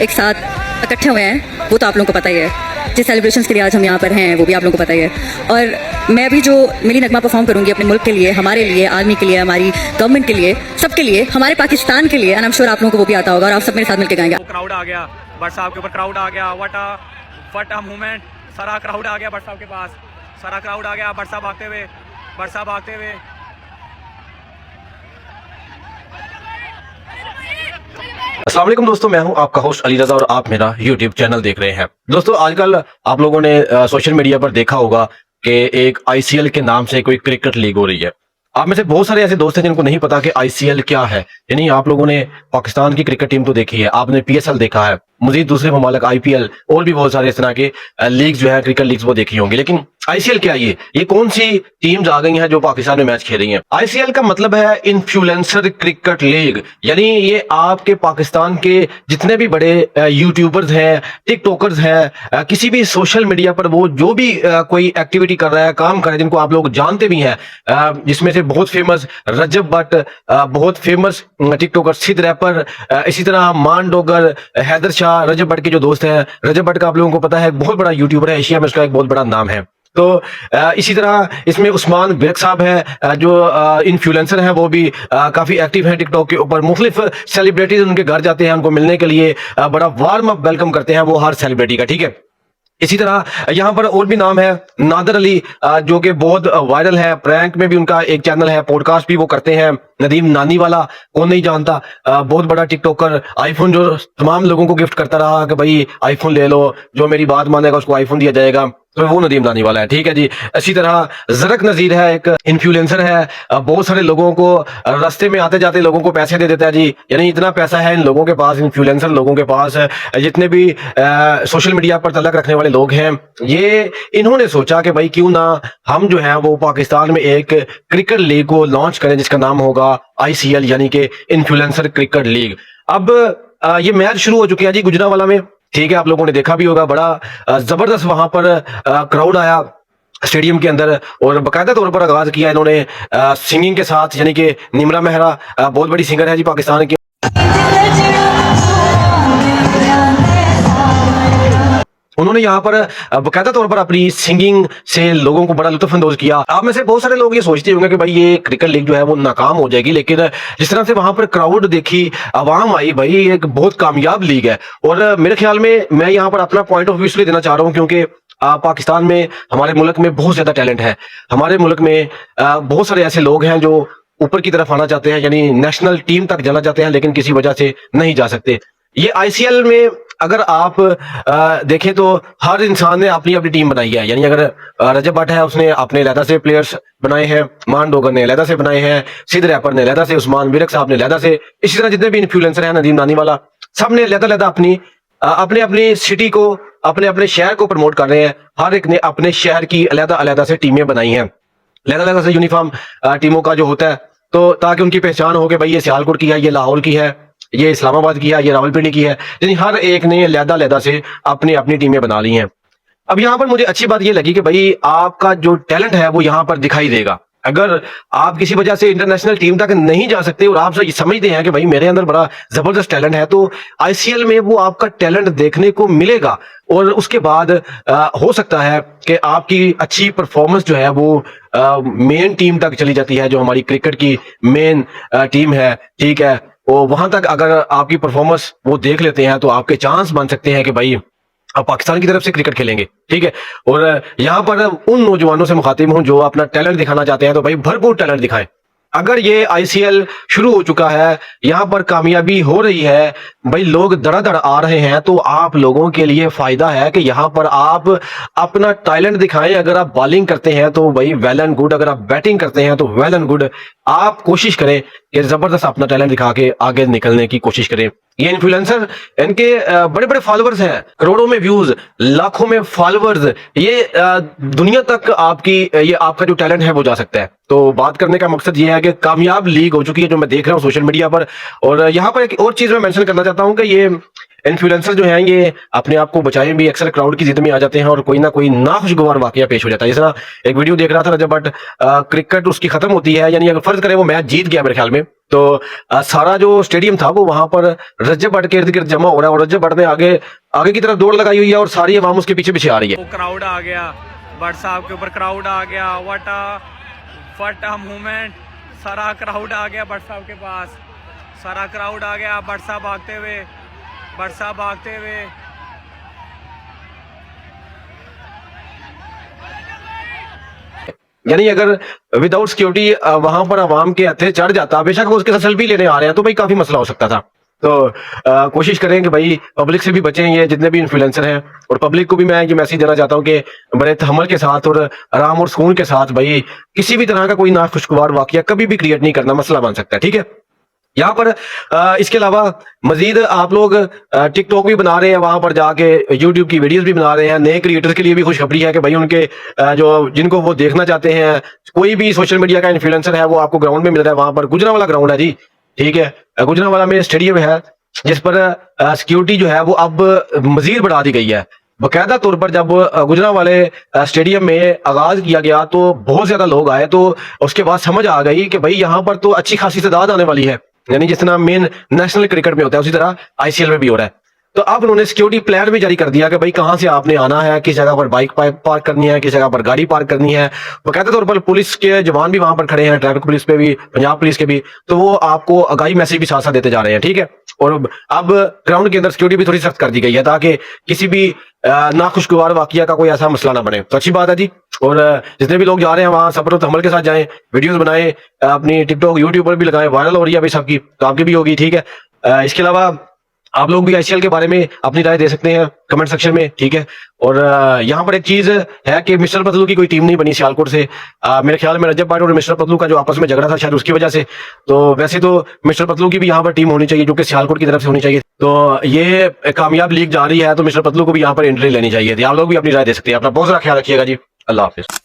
एक साथ इकट्ठे हुए हैं वो तो आप लोगों को पता ही है। जिस सेलिब्रेशंस के लिए आज हम यहाँ पर हैं वो भी आप लोगों को पता ही है। और मैं अभी जो मिली नगमा परफॉर्म करूँगी अपने मुल्क के लिए, हमारे लिए, आर्मी के लिए, हमारी गवर्नमेंट के लिए, सबके लिए, हमारे पाकिस्तान के लिए, एंड आई एम श्योर आप लोगों को वो भी आता होगा और आप सब मेरे साथ मिलकर गाएंगे। क्राउड आ गया भट्ट साहब के ऊपर, क्राउड आ गया, व्हाट अ मूवमेंट। सारा क्राउड आ गया भट्ट साहब के पास, सारा क्राउड आ गया, भट्ट साहब भागते हुए, भट्ट साहब भागते हुए। अस्सलाम वालेकुम दोस्तों, मैं हूं आपका होस्ट अली रजा और आप मेरा यूट्यूब चैनल देख रहे हैं। दोस्तों आजकल आप लोगों ने सोशल मीडिया पर देखा होगा कि एक आईसीएल के नाम से कोई क्रिकेट लीग हो रही है। आप में से बहुत सारे ऐसे दोस्त हैं जिनको नहीं पता कि आईसीएल क्या है। यानी आप लोगों ने पाकिस्तान की क्रिकेट टीम तो देखी है, आपने पीएसएल देखा है, मजीद दूसरे ममालिक आईपीएल और भी बहुत सारे इस तरह के लीग जो है क्रिकेट लीग्स वो देखी होंगी। लेकिन आईसीएल क्या है? ये कौन सी टीम्स आ गई हैं जो पाकिस्तान में मैच खेल रही हैं? आईसीएल का मतलब है इन्फ्लुएंसर क्रिकेट लीग। यानी ये आपके पाकिस्तान के जितने भी बड़े यूट्यूबर्स हैं, टिकटॉकर्स हैं, किसी भी सोशल मीडिया पर वो जो भी कोई एक्टिविटी कर रहा है, काम कर रहा है, जिनको आप लोग जानते भी हैं, जिसमें से बहुत फेमस रजब भट्ट, बहुत फेमस टिकटॉकर सिद्ध रैपर, इसी तरह मान डोगर, हैदर शाह, रजब भट्ट के जो दोस्त हैं। रजब भट्ट का आप लोगों को पता है बहुत बड़ा यूट्यूबर है, एशिया में उसका एक बहुत बड़ा नाम है। तो इसी तरह इसमें उस्मान बिरक साहब है जो इन्फ्लुएंसर हैं, वो भी काफी एक्टिव हैं टिकटॉक के ऊपर। मुख्तलिफ सेलिब्रिटीज उनके घर जाते हैं, उनको मिलने के लिए बड़ा वार्म अप वेलकम करते हैं वो हर सेलिब्रिटी का, ठीक है। इसी तरह यहाँ पर और भी नाम है, नादर अली जो कि बहुत वायरल है, प्रैंक में भी उनका एक चैनल है, पॉडकास्ट भी वो करते हैं। नदीम नानी वाला कौन नहीं जानता, बहुत बड़ा टिकटॉकर, आईफोन जो तमाम लोगों को गिफ्ट करता रहा कि भाई आईफोन ले लो, जो मेरी बात मानेगा उसको आईफोन दिया जाएगा, तो वो नदीम नानी वाला है, ठीक है जी। इसी तरह जरक नजीर है, एक इन्फ्लुएंसर है, बहुत सारे लोगों को रास्ते में आते जाते लोगों को पैसे दे देता है जी। यानी इतना पैसा है इन लोगों के पास, इन्फ्लुएंसर लोगों के पास, जितने भी सोशल मीडिया पर तलक रखने वाले लोग हैं, ये इन्होंने सोचा कि भाई क्यों ना हम जो है वो पाकिस्तान में एक क्रिकेट लीग को लॉन्च करें जिसका नाम होगा आईसीएल, यानी कि इन्फ्लुएंसर क्रिकेट लीग। अब ये मैच शुरू हो चुके हैं जी गुजरांवाला में, ठीक है। आप लोगों ने देखा भी होगा, बड़ा जबरदस्त वहां पर क्राउड आया स्टेडियम के अंदर और बाकायदा तौर पर आगाज किया इन्होंने सिंगिंग के साथ। यानी कि निमरा मेहरा बहुत बड़ी सिंगर है जी पाकिस्तान की। उन्होंने यहाँ पर बाकायदा तौर पर अपनी सिंगिंग से लोगों को बड़ा लुत्फानंदोज किया। आप में से बहुत सारे लोग ये सोचते होंगे कि भाई ये क्रिकेट लीग जो है वो नाकाम हो जाएगी, लेकिन जिस तरह से वहां पर क्राउड देखी, आवाम आई, भाई ये एक बहुत कामयाब लीग है। और मेरे ख्याल में मैं यहाँ पर अपना पॉइंट ऑफ व्यू इसलिए देना चाह रहा हूँ क्योंकि पाकिस्तान में, हमारे मुल्क में बहुत ज्यादा टैलेंट है। हमारे मुल्क में बहुत सारे ऐसे लोग हैं जो ऊपर की तरफ आना चाहते हैं, यानी नेशनल टीम तक जाना चाहते हैं, लेकिन किसी वजह से नहीं जा सकते। ये आईसीएल में अगर आप देखें तो हर इंसान ने अपनी अपनी टीम बनाई है। यानी अगर रजब भट्ट है, उसने अपने लहदा से प्लेयर्स बनाए हैं, मान डोगर ने लहदा से बनाए हैं, सिद्ध रैपर ने लहदा से, उस्मान बिरक साहब ने लहदा से, इसी तरह जितने भी इन्फ्लुएंसर हैं, नदीम नानी वाला, सब ने लहदा अपनी अपने अपनी सिटी को, अपने अपने शहर को प्रमोट कर रहे हैं। हर एक ने अपने शहर की अलग से टीमें बनाई हैं, अलग से यूनिफॉर्म टीमों का जो होता है, तो ताकि उनकी पहचान हो कि भाई ये सियालकोट की है, ये लाहौर की है, ये इस्लामाबाद की है, ये रावलपिंडी की है। यानी हर एक ने अलग से अपनी अपनी टीमें बना ली हैं। अब यहाँ पर मुझे अच्छी बात ये लगी कि भाई आपका जो टैलेंट है वो यहाँ पर दिखाई देगा। अगर आप किसी वजह से इंटरनेशनल टीम तक नहीं जा सकते और आप समझते हैं कि भाई मेरे अंदर बड़ा जबरदस्त टैलेंट है, तो आईसीएल में वो आपका टैलेंट देखने को मिलेगा। और उसके बाद हो सकता है कि आपकी अच्छी परफॉर्मेंस जो है वो मेन टीम तक चली जाती है, जो हमारी क्रिकेट की मेन टीम है, ठीक है। वो वहां तक अगर आपकी परफॉर्मेंस वो देख लेते हैं तो आपके चांस बन सकते हैं कि भाई आप पाकिस्तान की तरफ से क्रिकेट खेलेंगे, ठीक है। और यहाँ पर उन नौजवानों से मुखातिब हूं जो अपना टैलेंट दिखाना चाहते हैं, तो भाई भरपूर टैलेंट दिखाएं। अगर ये आईसीएल शुरू हो चुका है, यहाँ पर कामयाबी हो रही है, भाई लोग धड़ाधड़ आ रहे हैं, तो आप लोगों के लिए फायदा है कि यहाँ पर आप अपना टैलेंट दिखाएं। अगर आप बॉलिंग करते हैं तो भाई वेल एंड गुड, अगर आप बैटिंग करते हैं तो वेल एंड गुड। आप कोशिश करें कि जबरदस्त अपना टैलेंट दिखा के आगे निकलने की कोशिश करें। ये इन्फ्लुएंसर, इनके बड़े बड़े फॉलोअर्स हैं, करोड़ों में व्यूज, लाखों में फॉलोअर्स, ये दुनिया तक ये आपका जो टैलेंट है वो जा सकता है। तो बात करने का मकसद ये है कि कामयाब लीग हो चुकी है जो मैं देख रहा हूँ सोशल मीडिया पर। और यहाँ पर एक और चीज मैं मेंशन करना चाहता हूँ कि ये इन्फ्लुएंसर जो हैं ये अपने आप को बचाएं भी अक्सर क्राउड की जिद में आ जाते हैं और कोई ना कोई नाखुशगवार वाकया पेश हो जाता है। जैसा एक वीडियो देख रहा था रजब भट्ट, क्रिकेट उसकी खत्म होती है, यानी अगर फर्ज करें वो मैच जीत गया मेरे ख्याल में, तो सारा जो स्टेडियम था वो वहां पर रजब भट्ट के इर्द गिर्द जमा हो रहा है और रजब भट्ट ने आगे आगे की तरफ दौड़ लगाई हुई है और सारी आवाम उसके पीछे पीछे आ रही है। वो क्राउड आ गया, भट्ट साहब के ऊपर क्राउड आ गया। व्हाट अ मूवमेंट, सारा क्राउड आ गया भट्ट साहब के पास, सारा क्राउड आ गया। भट्ट साहब भागते हुए, भट्ट साहब भागते हुए। यानी अगर विदाउट सिक्योरिटी वहां पर आवाम के हथे चढ़ जाता, बेशक वो उसके साथ सेल्फी लेने आ रहे हैं, तो भाई काफी मसला हो सकता था। तो कोशिश करें कि भाई पब्लिक से भी बचें, ये जितने भी इन्फ्लुएंसर हैं, और पब्लिक को भी मैं ये मैसेज देना चाहता हूं कि बड़े तहम्मुल के साथ और आराम और सुकून के साथ भाई किसी भी तरह का कोई नाखुशगवार वाकया कभी भी क्रिएट नहीं करना, मसला बन सकता है। ठीक है, यहाँ पर इसके अलावा मजीद आप लोग टिकटॉक भी बना रहे हैं, वहां पर जाके यूट्यूब की वीडियोस भी बना रहे हैं। नए क्रिएटर्स के लिए भी खुशखबरी है कि भाई उनके जो जिनको वो देखना चाहते हैं, कोई भी सोशल मीडिया का इन्फ्लुएंसर है वो आपको ग्राउंड में मिल रहा है। वहां पर गुजरांवाला ग्राउंड है जी, ठीक है, गुजरांवाला में स्टेडियम है जिस पर सिक्योरिटी जो है वो अब मजीद बढ़ा दी गई है। बाकायदा तौर पर जब गुजरांवाले स्टेडियम में आगाज किया गया तो बहुत ज्यादा लोग आए, तो उसके बाद समझ आ गई कि भाई यहाँ पर तो अच्छी खासी तादाद आने वाली है, यानी जिस तरह मेन नेशनल क्रिकेट में होता है उसी तरह आईसीएल में भी हो रहा है। तो अब उन्होंने सिक्योरिटी प्लान भी जारी कर दिया कि भाई कहां से आपने आना है, किस जगह पर बाइक पार्क करनी है, किस जगह पर गाड़ी पार्क करनी है। बाकायदा तौर पर पुलिस के जवान भी वहां पर खड़े हैं, ट्रैफिक पुलिस पे भी, पंजाब पुलिस के भी, तो वो आपको आगाही मैसेज भी साथ साथ देते जा रहे हैं। ठीक है, और अब ग्राउंड के अंदर सिक्योरिटी भी थोड़ी सख्त कर दी गई है ताकि किसी भी नाखुशगवार वाकया का कोई ऐसा मसला ना बने। तो अच्छी बात है जी। और जितने भी लोग जा रहे हैं वहां सब्र और तहम्मुल के साथ जाएं, वीडियोस बनाएं, अपनी टिकटॉक यूट्यूब पर भी लगाएं, वायरल हो रही है भाई सबकी, तो आपकी भी होगी। ठीक है, इसके अलावा आप लोग भी आईसीएल के बारे में अपनी राय दे सकते हैं कमेंट सेक्शन में। ठीक है, और यहाँ पर एक चीज है कि मिस्टर पतलू की कोई टीम नहीं बनी सियालकोट से। मेरे ख्याल में रजब भट्ट और मिस्टर पतलू का जो आपस में झगड़ा था शायद उसकी वजह से। तो वैसे तो मिस्टर पतलू की भी यहाँ पर टीम होनी चाहिए जो कि सियालकोट की तरफ से होनी चाहिए। तो ये कामयाब लीग जा रही है तो मिस्टर पतलू को भी यहाँ पर एंट्री लेनी चाहिए थी। आप लोग भी अपनी राय दे सकते हैं। अपना बहुत सारा ख्याल रखिएगा जी। अल्लाह हाफिज।